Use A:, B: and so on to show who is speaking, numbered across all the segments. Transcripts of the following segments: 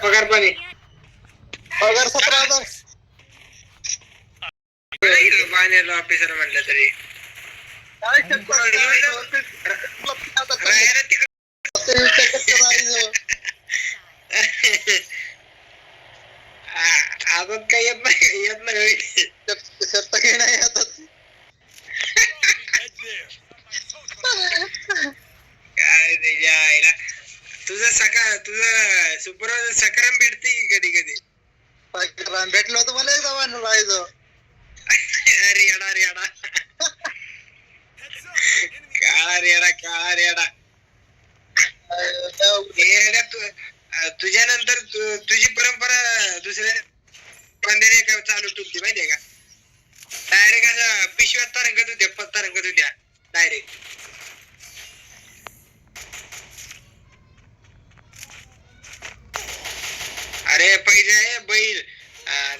A: पगार पाणी पगार 17,000 बाहेर ऑफिसर म्हणलं तरी आदत काही येत नाही शर्त काही नाही आता काय त्याच्या तुझं सुपरवायझर सकाराम भेटते कधी कधी भेटलो होतं मला एकदा राहायचं अरे येडा काळा रेडा तुझ्या नंतर तुझी परंपरा दुसऱ्या बंदेने का चालू टुकती माहितीये का डायरेक्ट असं पिशव्यात तरंगत होत्या डायरेक्ट अरे पैसे आहे बैल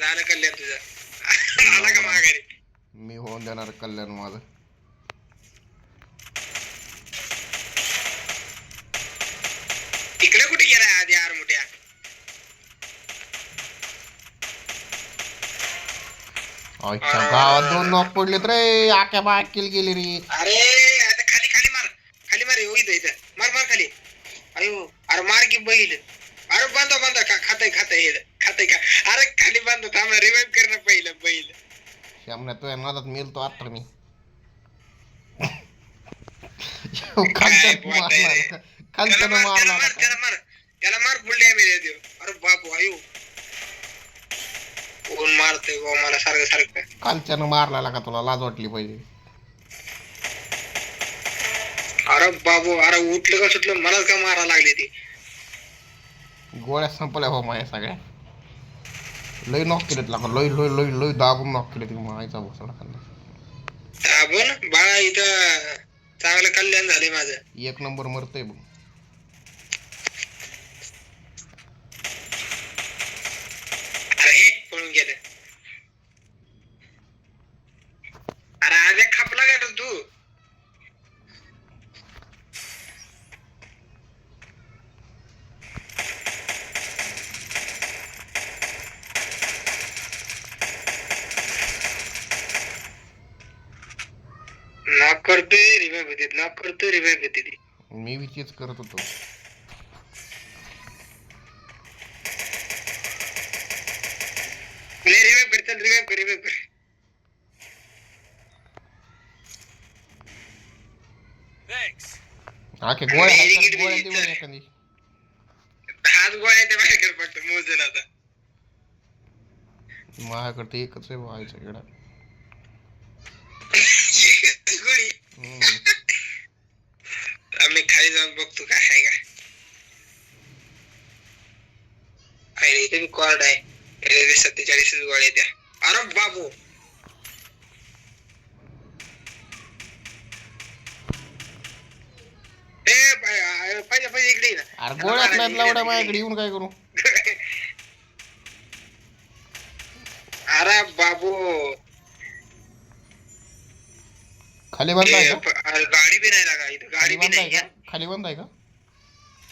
A: झालं कल्याण तुझं आला का माघारी
B: मी होऊन देणार कल्याण माझं
A: तिकडे कुठे गेलाय आधी यार मोठ्या
B: अच्छा गावात 2 नॉक पडलेत रे आक्या बाकील गेली रे
A: अरे आता खाली मार इथं मार खाली अयो अरे मार की बैल अरे बांधा खाताय का अरे खाली बांधा थांब रिवाइव करणं पहिलं बैल
B: श्यामने तुझ्या नादात मिळतो आता मी
A: त्याला मार फुल डॅमेज देऊ अरे बापू आयो कोण मारतोय बा मला सारखं
B: कालच्यानं मारला का तुला लाज वाटली पाहिजे
A: अरे बाबू अरे उठलं का सुटलं मलाच का मारा लागली ती
B: गोळ्या संपल्या हो माझ्या सगळ्या लय नॉक केलेत लागा लय दाबून नॉक केले ती मायचा बसला खाल्ला
A: दाबून बाळा इथं चांगलं कल्याण झाले माझं
B: 1 नंबर मरतोय बघ
A: अरे हे पळून गेलं अरे आज खपला का तू नॉक करतोय रिवाइव होते
B: मी विचेच करत होतो
A: रिवाइव कर
B: आके गोळ्या एखादी
A: 10 गोळ्या त्या माझ्याकडे पडतो मोजून आता
B: माझ्याकडे एकच आहे व्हायचं येडा
A: गोळी आम्ही खाली जाऊन बघतो काय आहे का अरे इथे कॉर्ड आहे रेल्वे 47 गोळ्या त्या अरे बाबू पाहिजे इकडे
B: अरे गोळ्यात नाहीत लावड्या माझ्याकडे येऊन काय करू
A: अरे बाबू
B: खाली बंद आहे का
A: गाडी बी नाही लागा इथं गाडी बी नाही
B: खाली बंद आहे का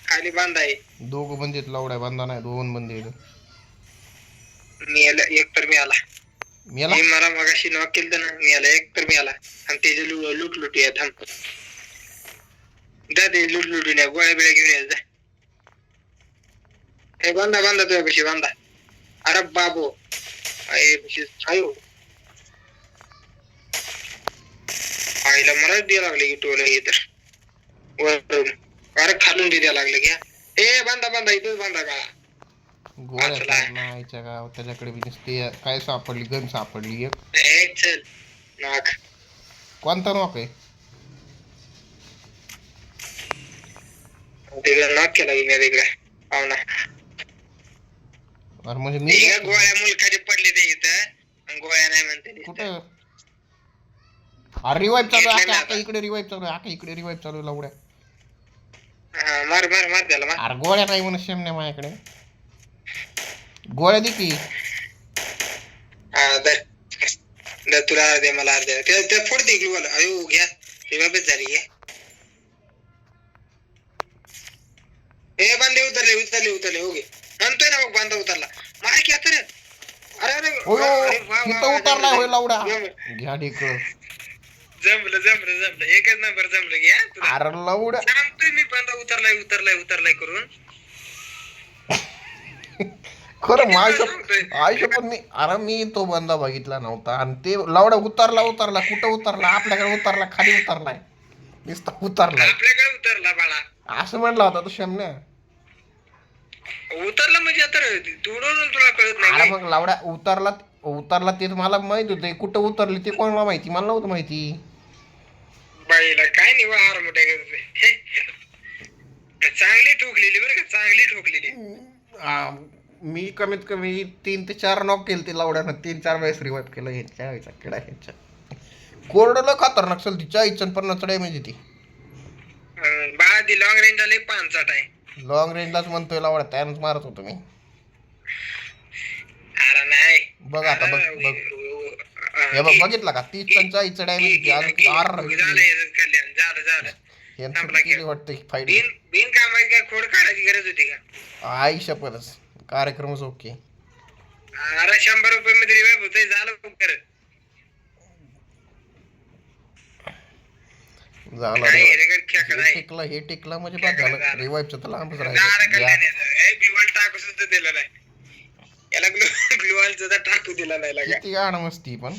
A: खाली बंद आहे
B: दोघं बंद आहेत लावड्या बंदा नाही 2 बंद आहेत
A: मी आला मला मगाशी नॉक केलं ना मी आला आणि ते लुट या थांब जा ते लुट या गोळ्या बिळ्या घेऊन यायचं हे बांधा तुझ्या कशी बांधा अरे बाबू आयो आईला मला द्यायला लागले की टोला हे तर वरून अरे खालून द्यायला लागले घ्या ए बांधा इथंच बांधा का
B: गोळ्या नाहीच्या गाव त्याच्याकडे बी नुसते काय सापडली गन सापडली
A: एक चल नाक
B: कोणता नॉक आहे
A: तिकडे नॉक केला की मी तिकडे पाहुणा
B: अरे म्हणजे मी
A: गोळ्या मुलकाचे पडले ते इथं गोळ्या नाही म्हणते
B: कुठं अरे रिवाइव चालू आहे आता इकडे रिवाइव चालू लावड्या
A: मार त्याला मार
B: अरे गोळ्या नाही म्हणून शेमण्या माझ्याकडे गोळ्या दे की
A: तुला अर्ध्या मला अर्ध्या ते फोडते की बोला अयो घ्या रिवाइवच झाली घ्या हे बांधे उतरले ओके म्हणतोय ना मग बांधा उतरला मार की आता रे. अरे अरे
B: ओयो
A: अरे वा, वा,
B: तिथं
A: वा,
B: उतरलाय होय लावड्या
A: जमलं
B: घ्या ढेकळं.
A: जमलं एकच नंबर जमलं घ्या तुला
B: अरे लावड्या
A: सांगतोय मी बांधा उतरलाय करून.
B: खरं
A: किती वेळा
B: माझ्या
A: सांगतोय?
B: आयुष्य पण मी तो बंदा बघितला नव्हता आणि ते लावडा उतरला कुठं उतरला आपल्याकडे उतरला खाली उतरलाय नुसता उतरलाय
A: आपल्याकडे उतरला बाळा
B: असं म्हणला होता तो शमन्या.
A: उतरला म्हणजे आता तुडून तुला कळत
B: अरे
A: नाही
B: मग लावड्या उतरला ते मला माहित होतं कुठं उतरले ते कोणाला माहिती मला नव्हतं माहिती.
A: बाईला काय नाही वार मोठ्या चांगली ठोकलेली बरं का चांगली ठोकलेली.
B: मी कमीत कमी 3 ते 4 नॉक केले ते लावड्यानं 3-4 वेळेस रिवाइव केलं ह्याच्या किडा ह्याच्या कोरडलं खतरनाक चल तिच्या इच्छन 50 डॅमेज येते.
A: बाळा ती लॉंग रेंज आले 5 आहे.
B: लॉंग रेंजलाच म्हणतोय लावड्या त्यानंच मारत होतो मी.
A: अरे नाही
B: बघ आता बघ हे बघ बघितला का 30-40 डॅमेज येते अजून
A: झालं
B: यांचं केली वाटतं फाईट.
A: बिन कामाची काय खोड काढायची गरज होती का.
B: आई शपथच कार्यक्रमच ओके.
A: अरे 100 रुपये मध्ये रिवाइव होतंय झालं कर
B: झालं हे टेकला म्हणजे बाद झालं रिवाइवचं तर लांबच
A: ग्लुवाल टाकू सुद्धा दिला नाही याला ग्लुवाल सुद्धा टाकू दिला नाही लागा.
B: किती गाणं मस्ती पण